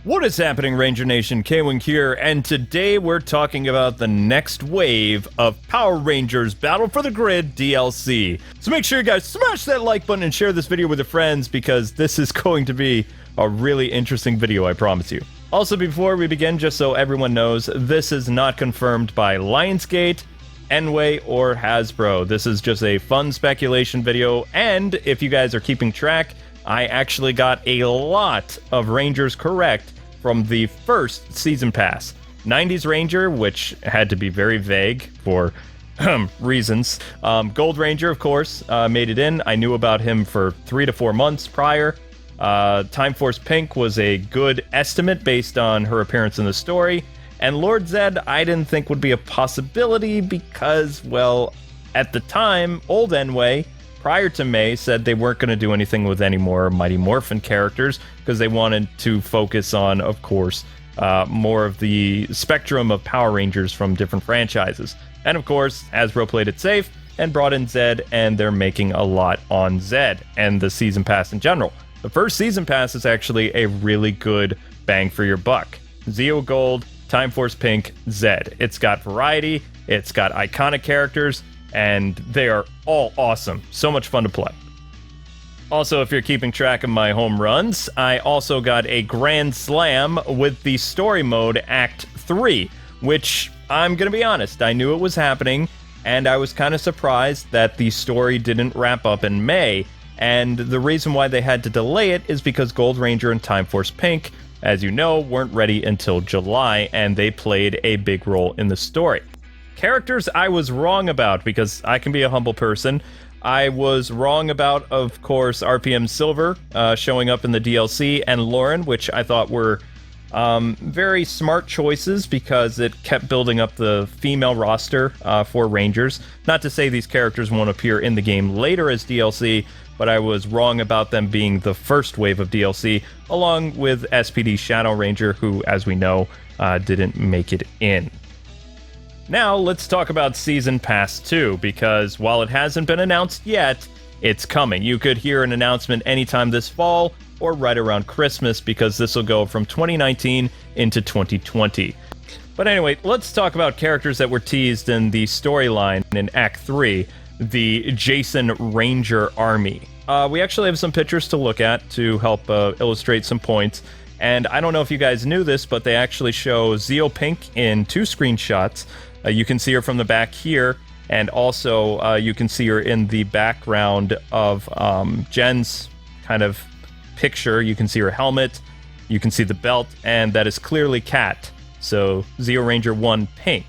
What is happening, Ranger Nation? Kwing here, and today we're talking about the next wave of Power Rangers Battle for the Grid DLC. So make sure you guys smash that like button and share this video with your friends, because this is going to be a really interesting video, I promise you. Also, before we begin, just so everyone knows, this is not confirmed by Lionsgate, Enway, or Hasbro. This is just a fun speculation video, and if you guys are keeping track, I actually got a lot of Rangers correct from the first Season Pass. 90s Ranger, which had to be very vague for reasons. Gold Ranger, of course, made it in. I knew about him for 3 to 4 months prior. Time Force Pink was a good estimate based on her appearance in the story. And Lord Zed, I didn't think would be a possibility because, well, at the time, old Enway, prior to May, said they weren't going to do anything with any more Mighty Morphin characters because they wanted to focus on, of course, more of the spectrum of Power Rangers from different franchises. And of course, Hasbro played it safe and brought in Zed, and they're making a lot on Zed and the Season Pass in general. The first Season Pass is actually a really good bang for your buck. Zeo Gold, Time Force Pink, Zed. It's got variety, it's got iconic characters, and they are all awesome. So much fun to play. Also, if you're keeping track of my home runs, I also got a Grand Slam with the story mode Act 3, which, I'm gonna be honest, I knew it was happening, and I was kind of surprised that the story didn't wrap up in May, and the reason why they had to delay it is because Gold Ranger and Time Force Pink, as you know, weren't ready until July, and they played a big role in the story. Characters I was wrong about, because I can be a humble person. I was wrong about, of course, RPM Silver showing up in the DLC, and Lauren, which I thought were very smart choices because it kept building up the female roster for Rangers. Not to say these characters won't appear in the game later as DLC, but I was wrong about them being the first wave of DLC, along with SPD Shadow Ranger, who, as we know, didn't make it in. Now, let's talk about Season Pass 2, because while it hasn't been announced yet, it's coming. You could hear an announcement anytime this fall, or right around Christmas, because this will go from 2019 into 2020. But anyway, let's talk about characters that were teased in the storyline in Act 3, the Jason Ranger Army. We actually have some pictures to look at to help illustrate some points. And I don't know if you guys knew this, but they actually show Zeo Pink in 2 screenshots. You can see her from the back here, and also you can see her in the background of Jen's kind of picture. You can see her helmet, you can see the belt, and that is clearly Kat. So Zeo Ranger 1 Pink.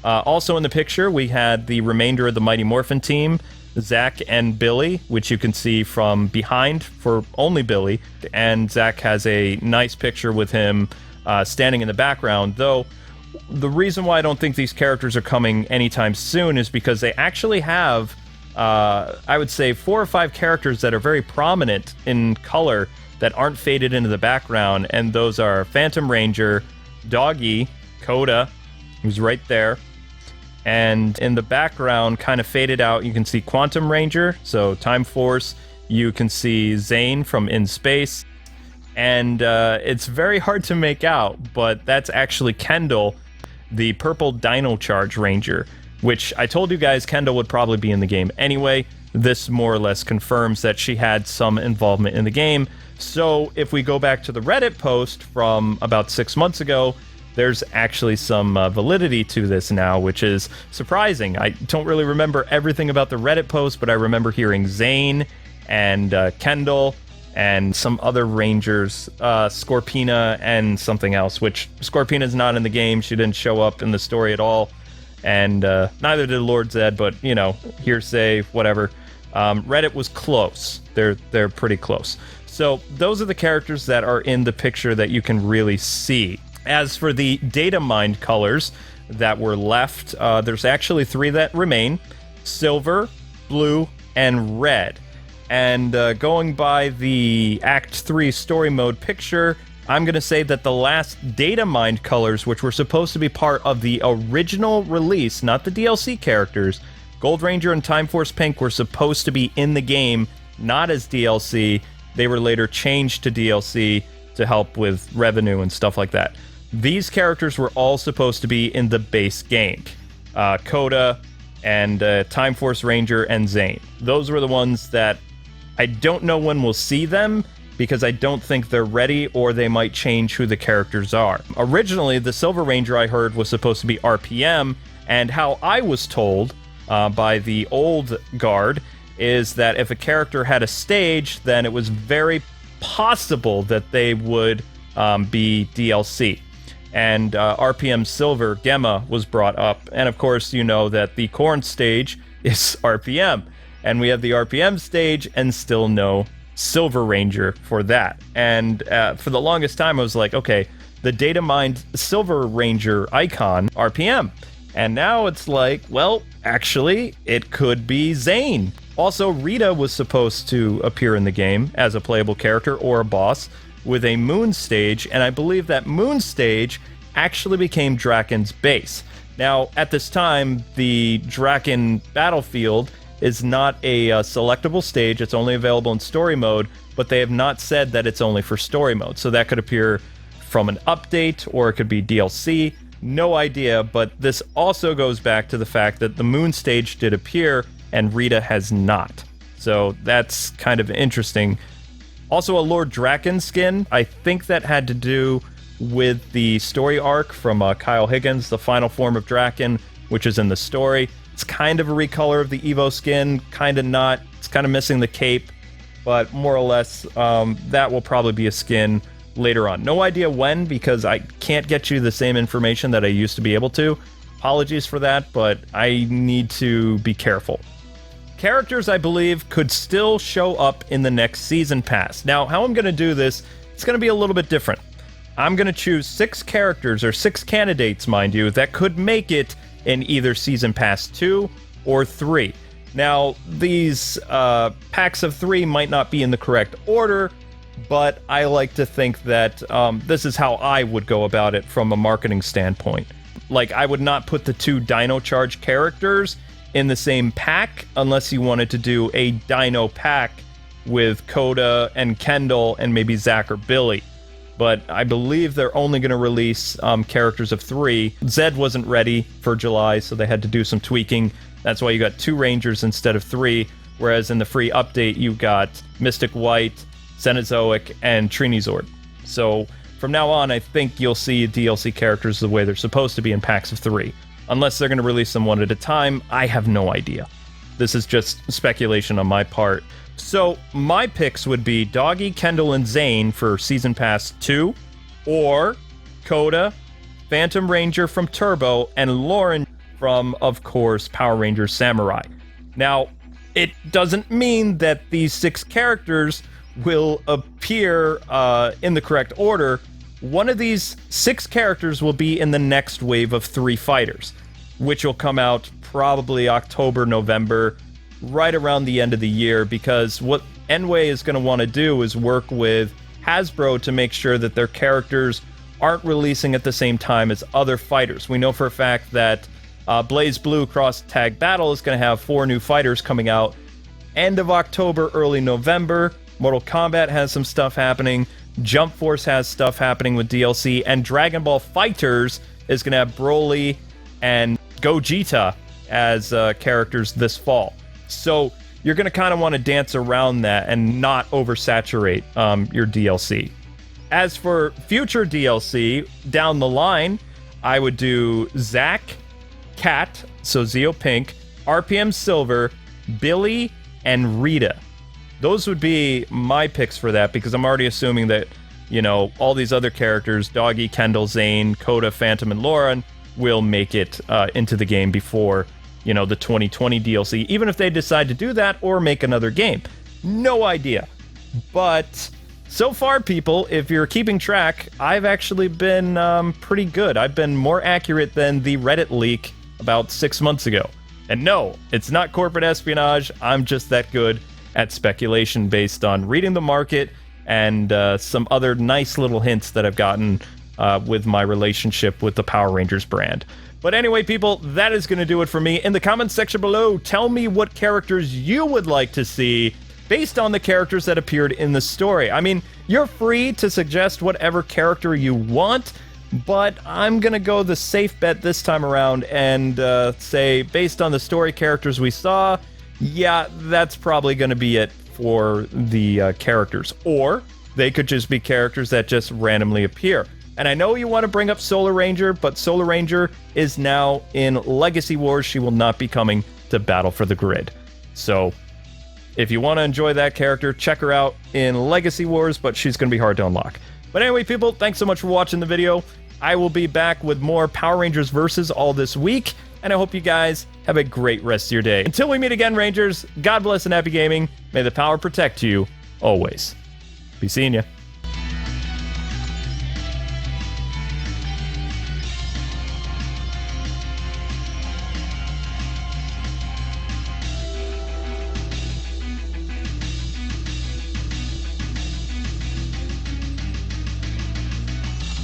Also in the picture, we had the remainder of the Mighty Morphin team, Zach and Billy, which you can see from behind for only Billy, and Zach has a nice picture with him standing in the background, though the reason why I don't think these characters are coming anytime soon is because they actually have, I would say, 4 or 5 characters that are very prominent in color that aren't faded into the background, and those are Phantom Ranger, Doggy, Coda, who's right there, and in the background, kind of faded out, you can see Quantum Ranger, so Time Force, you can see Zhane from In Space, and it's very hard to make out, but that's actually Kendall, the purple Dino Charge Ranger, which I told you guys Kendall would probably be in the game anyway. This more or less confirms that she had some involvement in the game. So if we go back to the Reddit post from about 6 months ago, there's actually some validity to this now, which is surprising. I don't really remember everything about the Reddit post, but I remember hearing Zhane and Kendall and some other Rangers, Scorpina and something else, which Scorpina's not in the game. She didn't show up in the story at all. And neither did Lord Zed, but, you know, hearsay, whatever. Reddit was close. They're pretty close. So those are the characters that are in the picture that you can really see. As for the data mined colors that were left, there's actually 3 that remain: silver, blue, and red. And going by the Act 3 story mode picture, I'm going to say that the last data mined colors, which were supposed to be part of the original release, not the DLC characters, Gold Ranger and Time Force Pink were supposed to be in the game, not as DLC. They were later changed to DLC to help with revenue and stuff like that. These characters were all supposed to be in the base game. Coda and Time Force Ranger and Zhane. Those were the ones that I don't know when we'll see them, because I don't think they're ready, or they might change who the characters are. Originally, the Silver Ranger I heard was supposed to be RPM, and how I was told by the old guard is that if a character had a stage, then it was very possible that they would be DLC. And RPM Silver, Gemma, was brought up. And of course, you know that the Corn stage is RPM. And we have the RPM stage and still no Silver Ranger for that. And for the longest time, I was like, okay, the data mined Silver Ranger icon, RPM. And now it's like, well, actually, it could be Zhane. Also, Rita was supposed to appear in the game as a playable character or a boss with a moon stage, and I believe that moon stage actually became Draken's base. Now, at this time, the Draken battlefield is not a selectable stage. It's only available in story mode, but they have not said that it's only for story mode. So that could appear from an update, or it could be DLC. No idea, but this also goes back to the fact that the moon stage did appear, and Rita has not. So that's kind of interesting. Also, a Lord Draken skin. I think that had to do with the story arc from Kyle Higgins, the final form of Draken, which is in the story. It's kind of a recolor of the Evo skin, kind of not. It's kind of missing the cape, but more or less, that will probably be a skin later on. No idea when, because I can't get you the same information that I used to be able to. Apologies for that, but I need to be careful. Characters, I believe, could still show up in the next season pass. Now, how I'm going to do this, it's going to be a little bit different. I'm going to choose 6 characters, or 6 candidates, mind you, that could make it in either Season Pass 2 or 3. Now, these packs of 3 might not be in the correct order, but I like to think that this is how I would go about it from a marketing standpoint. Like, I would not put the 2 Dino Charge characters in the same pack unless you wanted to do a Dino pack with Coda and Kendall and maybe Zach or Billy. But I believe they're only going to release characters of 3. Zed wasn't ready for July, so they had to do some tweaking. That's why you got 2 Rangers instead of 3, whereas in the free update you got Mystic White, Cenozoic, and Trinizord. So from now on, I think you'll see DLC characters the way they're supposed to be in packs of 3. Unless they're going to release them one at a time, I have no idea. This is just speculation on my part. So my picks would be Doggy, Kendall, and Zhane for Season Pass 2, or Coda, Phantom Ranger from Turbo, and Lauren from, of course, Power Rangers Samurai. Now, it doesn't mean that these 6 characters will appear in the correct order. One of these 6 characters will be in the next wave of 3 fighters, which will come out probably October, November, right around the end of the year, because what Enway is going to want to do is work with Hasbro to make sure that their characters aren't releasing at the same time as other fighters. We know for a fact that Blaze Blue Cross Tag Battle is going to have 4 new fighters coming out end of October, early November. Mortal Kombat has some stuff happening. Jump Force has stuff happening with DLC, and Dragon Ball FighterZ is going to have Broly and Gogeta as characters this fall. So you're going to kind of want to dance around that and not oversaturate your DLC. As for future DLC, down the line, I would do Zack, Cat, so Zeo Pink, RPM Silver, Billy, and Rita. Those would be my picks for that, because I'm already assuming that, you know, all these other characters, Doggy, Kendall, Zhane, Coda, Phantom, and Lauren, will make it into the game before, you know, the 2020 DLC, even if they decide to do that or make another game. No idea. But so far, people, if you're keeping track, I've actually been pretty good. I've been more accurate than the Reddit leak about 6 months ago. And no, it's not corporate espionage. I'm just that good at speculation based on reading the market and some other nice little hints that I've gotten with my relationship with the Power Rangers brand. But anyway, people, that is going to do it for me. In the comments section below, tell me what characters you would like to see based on the characters that appeared in the story. I mean, you're free to suggest whatever character you want, but I'm going to go the safe bet this time around and say, based on the story characters we saw, yeah, that's probably going to be it for the characters. Or they could just be characters that just randomly appear. And I know you want to bring up Solar Ranger, but Solar Ranger is now in Legacy Wars. She will not be coming to Battle for the Grid. So if you want to enjoy that character, check her out in Legacy Wars, but she's going to be hard to unlock. But anyway, people, thanks so much for watching the video. I will be back with more Power Rangers Versus all this week, and I hope you guys have a great rest of your day. Until we meet again, Rangers, God bless and happy gaming. May the power protect you always. Be seeing ya.